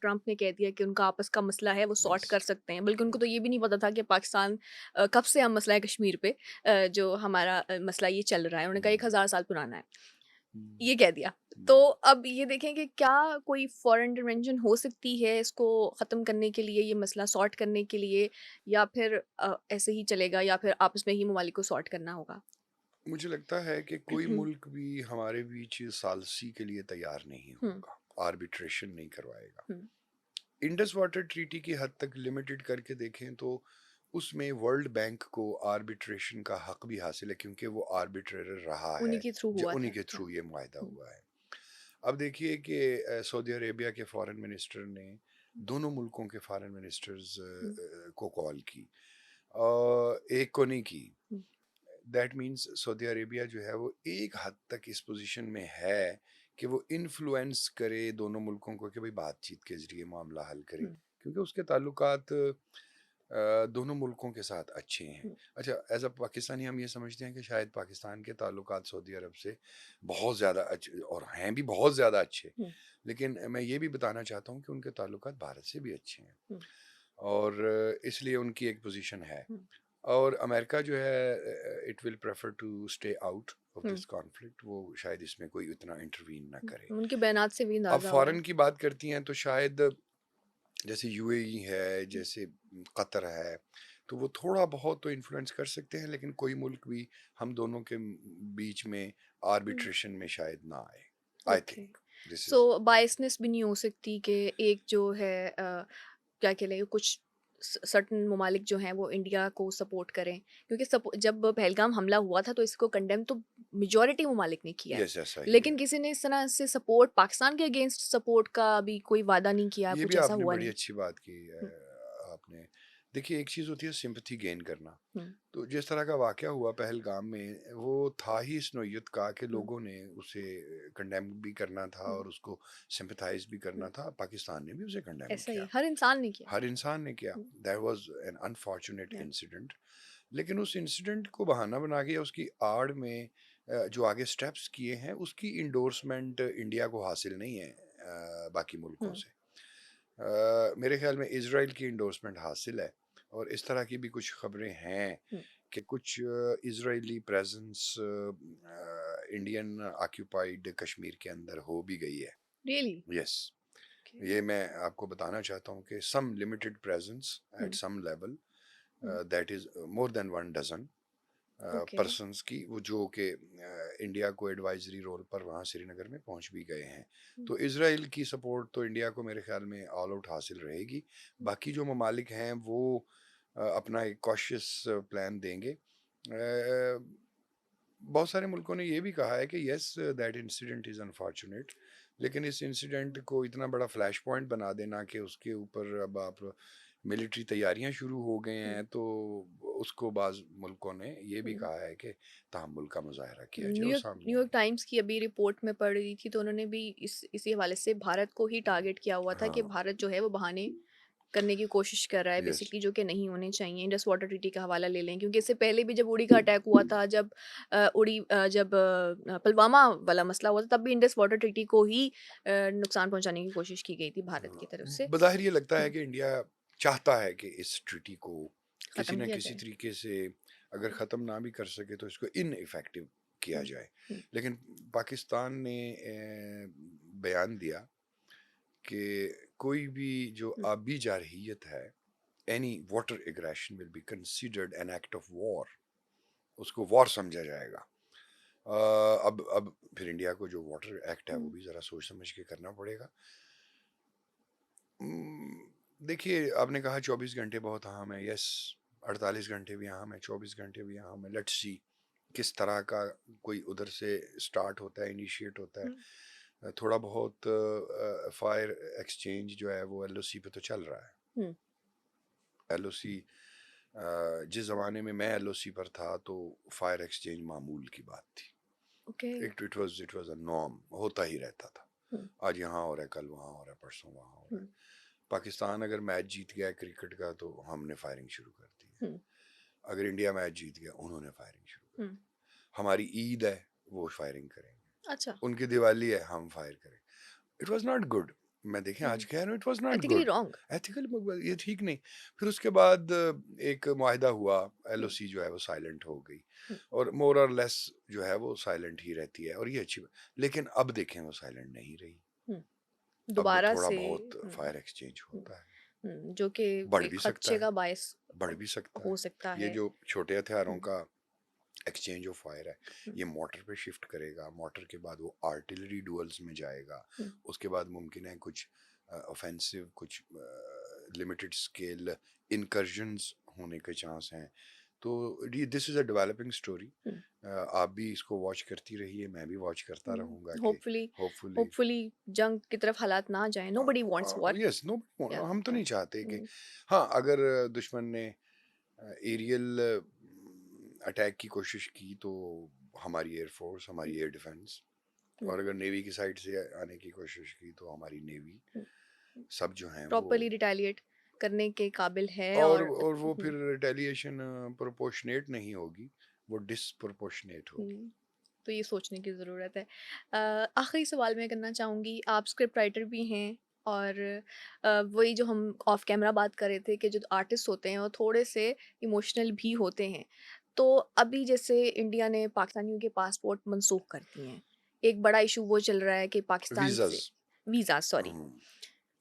Trump نے کہہ دیا کہ ان کا آپس کا مسئلہ ہے وہ سارٹ یس. کر سکتے ہیں، بلکہ ان کو تو یہ بھی نہیں پتا تھا کہ پاکستان کب سے ہم مسئلہ ہے کشمیر پہ جو ہمارا مسئلہ یہ چل رہا ہے، انہوں نے کہا 1000 سال پرانا ہے، یہ کہہ دیا۔ تو اب یہ دیکھیں کہ کیا کوئی فورن انٹرونشن ہو سکتی ہے اس کو ختم کرنے کے لیے، یہ مسئلہ سارٹ کرنے کے لیے، یا پھر ایسے ہی چلے گا، یا پھر آپس میں ہی ممالک کو سارٹ کرنا ہوگا؟ مجھے لگتا ہے کہ کوئی ملک بھی ہمارے بیچ ثالثی کے لیے تیار نہیں ہم، ہوگا، آربیٹریشن نہیں کروائے گا. ہم، انڈس واٹر ٹریٹی کی حد تک لمیٹڈ کر کے دیکھیں تو اس میں ورلڈ بینک کو آربیٹریشن کا حق بھی حاصل ہے، کیونکہ وہ آربیٹریٹر رہا انہی ہے، کے تھرو جو ہوا انہی تھا۔ کے ہم، تھرو یہ معاہدہ ہم، ہوا ہے. اب دیکھیے کہ سعودی عربیہ کے فارن منسٹر نے دونوں ملکوں کے فارن منسٹرز ہم، کو کال کی، ایک کو نہیں کی. ہم، دیٹ مینس سعودی عربیہ جو ہے وہ ایک حد تک اس پوزیشن میں ہے کہ وہ انفلوئنس کرے دونوں ملکوں کو کہ بھئی بات چیت کے ذریعے معاملہ حل کرے، ہم، کیونکہ اس کے تعلقات دونوں ملکوں کے ساتھ اچھے ہیں. ہم، اچھا، ایز اے پاکستانی ہم یہ سمجھتے ہیں کہ شاید پاکستان کے تعلقات سعودی عرب سے بہت زیادہ اچھے، اور ہیں بھی بہت زیادہ اچھے، ہم، لیکن میں یہ بھی بتانا چاہتا ہوں کہ ان کے تعلقات بھارت سے بھی اچھے ہیں، ہم، اور اس لیے ان کی ایک پوزیشن ہے. ہم، اور امریکہ جو ہے it will prefer to stay out of them, this conflict, وہ شاید اس میں کوئی اتنا انٹروین نہ کرے. ان کے بیانات سے بھی اب اندازہ ہو رہا فارن کی بات کرتی ہیں تو شاید جیسے یو اے ای ہے، ہے۔ جیسے قطر ہے، تو وہ تھوڑا بہت تو انفلوئنس کر سکتے ہیں، لیکن کوئی ملک بھی ہم دونوں کے بیچ میں ہم، آربیٹریشن میں شاید نہ آئے. آئی okay, think this so is. بائسنس بھی نہیں ہو سکتی کہ ایک جو ہے کیا کہہ لیں، کچھ سرٹن ممالک جو ہیں وہ انڈیا کو سپورٹ کریں، کیونکہ جب پہلگام حملہ ہوا تھا تو اس کو کنڈیم تو میجورٹی ممالک نے کیا یس ہے، ایسا ہی ہے. لیکن کسی نے اس طرح سے سپورٹ پاکستان کے اگینسٹ سپورٹ کا ابھی کوئی وعدہ نہیں کیا، یہ کچھ بھی ایسا آپ نے ہوا بڑی نہیں۔ اچھی بات کی. ہم، آپ نے دیکھیے ایک چیز ہوتی ہے سمپتھی گین کرنا. ہم، تو جس طرح کا واقعہ ہوا پہلگام میں، وہ تھا ہی اس نوعیت کا کہ ہم، لوگوں نے اسے کنڈیم بھی کرنا تھا ہم، اور اس کو سمپتھائز بھی کرنا ہم، تھا. پاکستان نے بھی اسے کنڈیم ایسا کیا، ہی ہر انسان نے کیا۔ ہر انسان نے کیا. ہم، that was an unfortunate yeah، incident. لیکن اس انسیڈنٹ کو بہانہ بنا کے اس کی آڑ میں جو آگے سٹیپس کیے ہیں اس کی انڈورسمنٹ انڈیا کو حاصل نہیں ہے باقی ملکوں ہم، سے. میرے خیال میں اسرائیل کی انڈورسمنٹ حاصل ہے، اور اس طرح کی بھی کچھ خبریں ہیں ہم، کہ کچھ Israeli presence Indian occupied Kashmir کے اندر ہو بھی گئی ہے. ریئلی؟ یس. یہ میں آپ کو بتانا چاہتا ہوں کہ some limited presence at some level, that is more than 1 dozen okay, persons کی، وہ جو کہ انڈیا کو ایڈوائزری رول پر وہاں سری نگر میں پہنچ بھی گئے ہیں. تو اسرائیل کی سپورٹ تو انڈیا کو میرے خیال میں آل آؤٹ حاصل رہے گی. باقی جو ممالک ہیں وہ اپنا ایک کوشش پلان دیں گے. بہت سارے ملکوں نے یہ بھی کہا ہے کہ yes that incident is unfortunate, لیکن اس انسیڈنٹ کو اتنا بڑا فلیش پوائنٹ بنا دینا کہ اس کے اوپر اب آپ ملٹری تیاریاں شروع ہو گئے ہیں، تو اس کو بعض ملکوں نے یہ بھی کہا ہے کہ تحمل کا مظاہرہ کیا جائے اور سامنے نیو آئے. یارک ٹائمز کی ابھی رپورٹ میں پڑھ رہی تھی تو انہوں نے بھی اسی حوالے سے بھارت کو ہی ٹارگٹ کیا ہوا تھا کہ ہاں. بھارت جو ہے وہ بہانے کرنے کی کوشش کر رہا ہے یس. بیسکلی، جو کہ نہیں ہونے چاہیے. انڈس واٹر ٹریٹی کا حوالہ لے لیں، کیونکہ اس سے پہلے بھی جب اڑی کا اٹیک ہوا تھا، جب جب پلوامہ والا مسئلہ ہوا تھا، تب بھی انڈس واٹر ٹریٹی کو ہی نقصان پہنچانے کی کوشش کی گئی تھی بھارت کی طرف سے. بظاہر یہ لگتا ہے کہ انڈیا چاہتا ہے کہ اس ٹریٹی کو کسی ختم نہ کیا کسی جائے. طریقے سے اگر ختم نہ بھی کر سکے تو اس کو ان افیکٹو کیا جائے. لیکن پاکستان نے بیان دیا کہ کوئی بھی جو آبی جارحیت ہے، any water aggression will be considered an act of war. اس کو وار سمجھا جائے گا. اب پھر انڈیا کو جو واٹر ایکٹ ہے وہ بھی ذرا سوچ سمجھ کے کرنا پڑے گا. دیکھیے آپ نے کہا 24 گھنٹے بہت اہم ہے. یس، 48 گھنٹے بھی اہم ہے، 24 گھنٹے بھی اہم ہے. لیٹس سی کس طرح کا کوئی ادھر سے سٹارٹ ہوتا ہے، انیشیٹ ہوتا ہے. تھوڑا بہت فائر ایکسچینج جو ہے وہ ایل او سی پہ تو چل رہا ہے. ایل او سی جس زمانے میں ایل او سی پر تھا تو فائر ایکسچینج معمول کی بات تھی. اٹ واز اے نارم، ہوتا ہی رہتا تھا. آج یہاں ہو رہا ہے، کل وہاں ہو رہا ہے، پرسوں وہاں ہو رہا ہے. پاکستان اگر میچ جیت گیا کرکٹ کا تو ہم نے فائرنگ شروع کر دی. اگر انڈیا میچ جیت گیا انہوں نے فائرنگ شروع کر دی. ہماری عید ہے وہ فائرنگ کریں گے، اچھا. ان کی دیوالی ہے ہم فائر کریں. It was not good. میں دیکھیں آج کہہ رہا ہوں it was not ethically good wrong. Ethical, یہ ٹھیک نہیں. پھر اس کے بعد ایک معاہدہ ہوا، ایل او ہوں، سی جو ہے وہ سائلنٹ ہو گئی، ہوں، اور مور اور لیس جو ہے وہ سائلنٹ ہی رہتی ہے، اور یہ اچھی بات. لیکن اب دیکھیں وہ سائلنٹ نہیں رہی، ہوں. اب دوبارہ تھوڑا سے. بہت ہوں، فائر ایکسچینج ہوں، ہوتا ہے. جو کہ بڑھ ایک بھی سکتا خدشے ہے، کا باعث بڑھ بھی سکتا ہو ہے. سکتا یہ ہے. جو چھوٹے ہتھیاروں ہوں، کا ایکسچینج آف فائر ہے، ہوں، یہ موٹر پہ شفٹ کرے گا، موٹر کے بعد وہ آرٹلری ڈولز میں جائے گا، ہوں. اس کے بعد ممکن ہے کچھ اوفینسو، کچھ لمیٹڈ اسکیل انکرجنز ہونے کے چانس ہیں. تو دس از اے ڈیولپنگ اسٹوری. ہوں. آپ بھی اس کو واچ کرتی رہیے، میں بھی واچ کرتا رہوں گا کہ ہوپ فلی ہوپ فلی. ہوپ فلی جنگ کی طرف حالات نہ جائیں. نو بڈی وانٹس وار. یس، نو، یا ہم تو یا نہیں چاہتے کہ ہاں اگر دشمن نے ایریل اٹیک کی کوشش کی تو ہماری ایئر فورس، ہماری ایئر ڈیفنس، اور اگر نیوی کی سائڈ سے آنے کی کوشش کی تو ہماری نیوی، سب جو ہیں وہ. پراپرلی ریٹیلیٹ کرنے کے قابل ہے. اور وہ پھر ریٹیلیشن پروپورشنیٹ نہیں ہوگی، وہ ڈسپروپورشنیٹ ہوگی. تو یہ سوچنے کی ضرورت ہے. آخری سوال میں کرنا چاہوں گی، آپ اسکرپٹ رائٹر بھی ہیں، اور وہی جو ہم آف کیمرہ بات کر رہے تھے کہ جو آرٹسٹ ہوتے ہیں وہ تھوڑے سے ایموشنل بھی ہوتے ہیں. تو ابھی جیسے انڈیا نے پاکستانیوں کے پاسپورٹ منسوخ کر دیے ہیں، ایک بڑا ایشو وہ چل رہا ہے کہ پاکستان سے ویزاز. ویزا، سوری،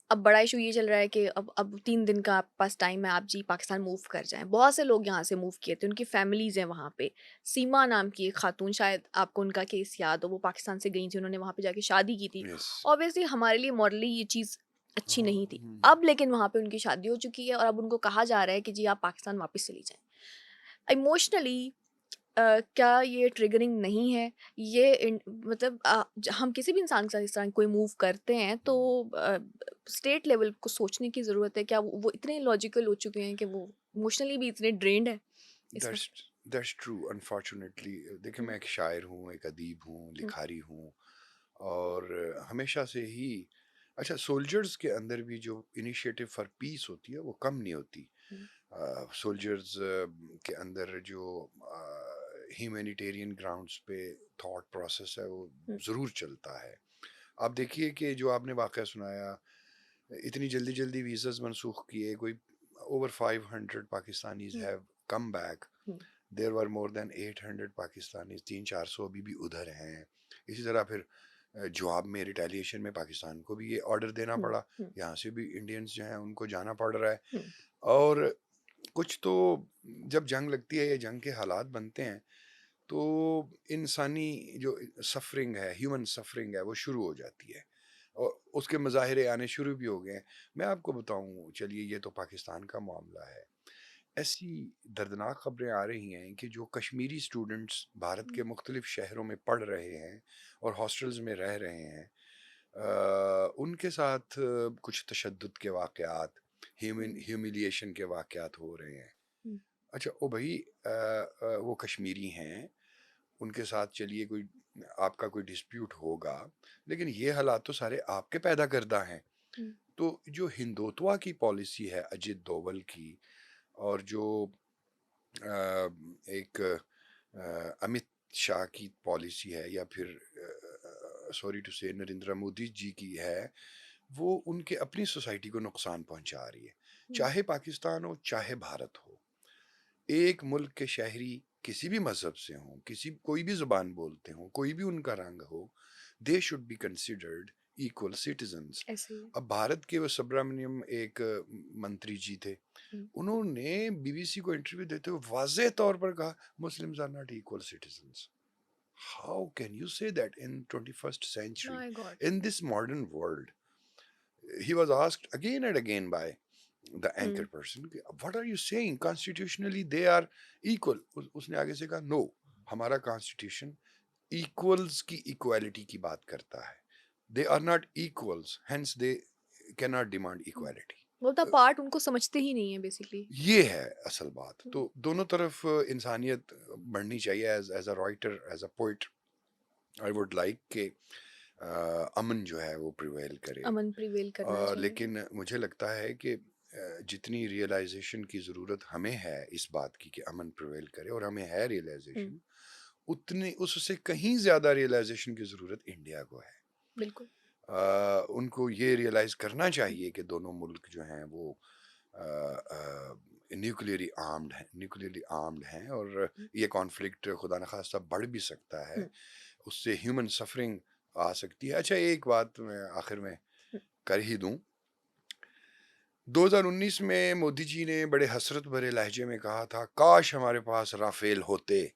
اب بڑا ایشو یہ چل رہا ہے کہ اب 3 دن کا آپ کے پاس ٹائم ہے، آپ جی پاکستان موو کر جائیں. بہت سے لوگ یہاں سے موو کیے تھے، ان کی فیملیز ہیں وہاں پہ. سیما نام کی ایک خاتون، شاید آپ کو ان کا کیس یاد ہو، وہ پاکستان سے گئی تھی، انہوں نے وہاں پہ جا کے شادی کی تھی. یس. اوبیسلی ہمارے لیے مورلی یہ چیز اچھی نہیں تھی. اب لیکن وہاں پہ ان کی شادی ہو چکی ہے، اور اب ان کو کہا جا رہا ہے کہ جی آپ پاکستان واپس چلی جائیں. ایموشنلی کیا یہ ٹریگرنگ نہیں ہے؟ یہ مطلب ہم کسی بھی انسان کے ساتھ اس طرح کوئی موو کرتے ہیں تو اسٹیٹ لیول کو سوچنے کی ضرورت ہے. کیا وہ اتنے لاجیکل ہو چکے ہیں کہ وہ ایموشنلی بھی اتنے ڈرینڈ ہے اس وقت؟ That's true unfortunately. دیکھیں میں ایک شاعر ہوں، ایک ادیب ہوں، لکھاری ہوں، اور ہمیشہ سے ہی اچھا سولجرز کے اندر بھی جو انیشیٹو فار پیس ہوتی ہے وہ کم نہیں ہوتی. سولجرز کے اندر جو ہیومینیٹیرین گراؤنڈز پہ تھاٹ پروسیس ہے وہ ضرور چلتا ہے. آپ دیکھیے کہ جو آپ نے واقعہ سنایا، اتنی جلدی جلدی ویزاز منسوخ کیے، کوئی over 500 Pakistanis have come back. There were more than 800 Pakistanis, 300-400 ابھی بھی ادھر ہیں. اسی طرح پھر جواب میں ریٹیلیشن میں پاکستان کو بھی یہ آرڈر دینا پڑا، یہاں سے بھی انڈینز جو ہیں ان کو جانا پڑ رہا ہے. اور کچھ تو جب جنگ لگتی ہے یا جنگ کے حالات بنتے ہیں تو انسانی جو سفرنگ ہے، ہیومن سفرنگ ہے، وہ شروع ہو جاتی ہے، اور اس کے مظاہرے آنے شروع بھی ہو گئے ہیں. میں آپ کو بتاؤں، چلیے یہ تو پاکستان کا معاملہ ہے، ایسی دردناک خبریں آ رہی ہیں کہ جو کشمیری اسٹوڈنٹس بھارت کے مختلف شہروں میں پڑھ رہے ہیں اور ہاسٹلز میں رہ رہے ہیں، ان کے ساتھ کچھ تشدد کے واقعات، ہیوملیشن کے واقعات ہو رہے ہیں. اچھا او بھائی، وہ کشمیری ہیں، ان کے ساتھ چلیے کوئی آپ کا کوئی ڈسپیوٹ ہوگا، لیکن یہ حالات تو سارے آپ کے پیدا کردہ ہیں. تو جو ہندوتوا کی پالیسی ہے اجت دوول کی، اور جو ایک امت شاہ کی پالیسی ہے، یا پھر سوری ٹو سے نریندر مودی جی کی ہے، وہ ان کے اپنی سوسائٹی کو نقصان پہنچا رہی ہے. چاہے پاکستان ہو چاہے بھارت ہو، ایک ملک کے شہری کسی بھی مذہب سے ہوں، کوئی بھی زبان بولتے ہوں، کوئی بھی ان کا رنگ ہو، they should be considered equal citizens. اب بھارت کے وہ سبرامنیم ایک منتری جی تھے، انہوں نے بی بی سی کو انٹرویو دیتے ہوئے واضح طور پر کہا Muslims are not equal citizens. How can you say that in 21st century, My God. in this modern world? He was asked again and again by the anchor person, what are you saying? Constitutionally they are equal. اس نے آگے سے کہا no, ہمارا constitution equals کی equality کی بات کرتا ہے. They are not equals, hence they cannot demand equality. وہ تو پارٹ ان کو سمجھتے ہی نہیں ہے بیسیکلی. یہ ہے اصل بات. تو دونوں طرف انسانیت بڑھنی چاہیے. As a writer, as a poet, I would like کہ امن جو ہے وہ پریویل کرے. امن پریویل کرنا چاہیے. لیکن مجھے لگتا ہے کہ جتنی ریئلائزیشن کی ضرورت ہمیں ہے اس بات کی کہ امن پریویل کرے، اور ہمیں ہے ریئلائزیشن، اتنی اس سے کہیں زیادہ ریئلائزیشن کی ضرورت انڈیا کو ہے. بالکل. ان کو یہ ریئلائز کرنا چاہیے کہ دونوں ملک جو ہیں وہ نیوکلیئرلی آرمڈ ہیں، اور یہ کانفلکٹ خدا نخواستہ بڑھ بھی سکتا ہے، اس سے ہیومن سفرنگ آ سکتی ہے۔ اچھا، ایک بات میں آخر میں کر ہی دوں، 2019 میں مودی جی نے بڑے حسرت بھرے لہجے میں کہا تھا کاش ہمارے پاس رافیل ہوتے۔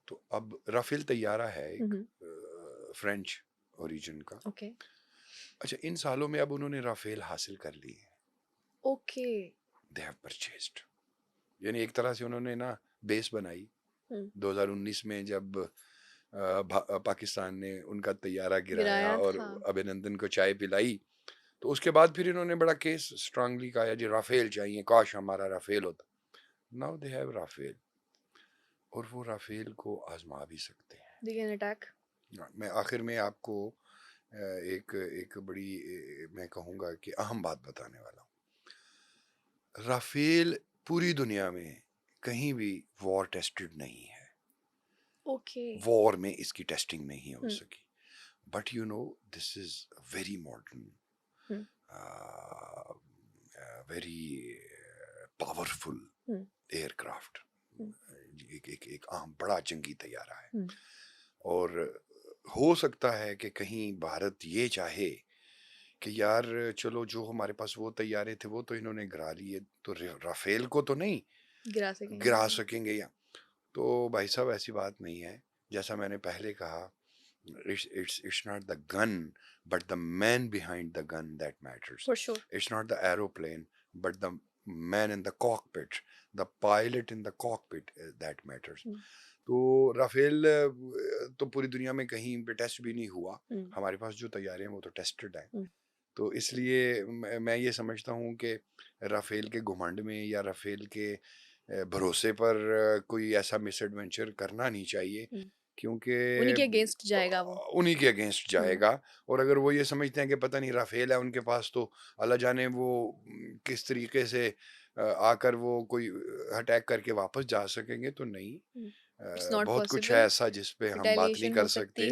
تو اب رافیل طیارہ ہے ایک فرینچ اوریجن کا۔ اوکے اچھا، ان سالوں میں اب انہوں نے رافیل حاصل کر لی ہے، اوکے دے ہیو پرچیزڈ، یعنی ایک طرح سے انہوں نے نا بیس بنائی۔ 2019 میں جب پاکستان نے ان کا طیارہ گرایا گرایا اور تھا۔ ابھینندن کو چائے پلائی، تو اس کے بعد پھر انہوں نے بڑا کیس اسٹرانگلی کہا جی رافیل چاہیے، کاش ہمارا رافیل ہوتا۔ ناؤ دے ہیو رافیل، اور وہ رافیل کو آزما بھی سکتے ہیں۔ They can attack. میں آخر میں آپ کو ایک بڑی میں کہوں گا کہ اہم بات بتانے والا ہوں۔ رافیل پوری دنیا میں کہیں بھی وار ٹیسٹڈ نہیں ہے، اوکے وار میں اس کی ٹیسٹنگ نہیں ہو سکی، but you know this is very modern, very powerful ایئر کرافٹ، ایک عام بڑا جنگی طیارہ ہے، اور ہو سکتا ہے کہ کہیں بھارت یہ چاہے کہ یار چلو جو ہمارے پاس وہ طیارے تھے وہ تو انہوں نے گرا لیے، تو رافیل کو تو نہیں گرا سکیں گے۔ یا تو بھائی صاحب ایسی بات نہیں ہے، جیسا میں نے پہلے کہا، it's not the gun but the man behind the gun that matters. For sure. It's not the aeroplane but the man in the cockpit, the pilot in the cockpit that matters. تو Rafale تو پوری دنیا میں کہیں پہ test بھی نہیں ہوا، ہمارے پاس جو طیارے ہیں وہ تو ٹیسٹڈ ہیں۔ تو اس لیے میں یہ سمجھتا ہوں کہ رافیل کے گھمنڈ میں یا رافیل کے بھروسے پر کوئی ایسا مس ایڈونچر کرنا نہیں چاہیے، کیونکہ انہی کے اگینسٹ جائے گا وہ، انہی کے اگینسٹ جائے گا۔ اور اگر وہ یہ سمجھتے ہیں کہ پتہ نہیں رافیل ہے ان کے پاس تو اللہ جانے وہ کس طریقے سے آ کر وہ کوئی اٹیک کر کے واپس جا سکیں گے، تو نہیں، اٹس ناٹ بہت کچھ ہے پاسبل، ایسا جس پہ ہم بات نہیں ریٹیلیشن کر ہو سکتی سکتے۔ ہے۔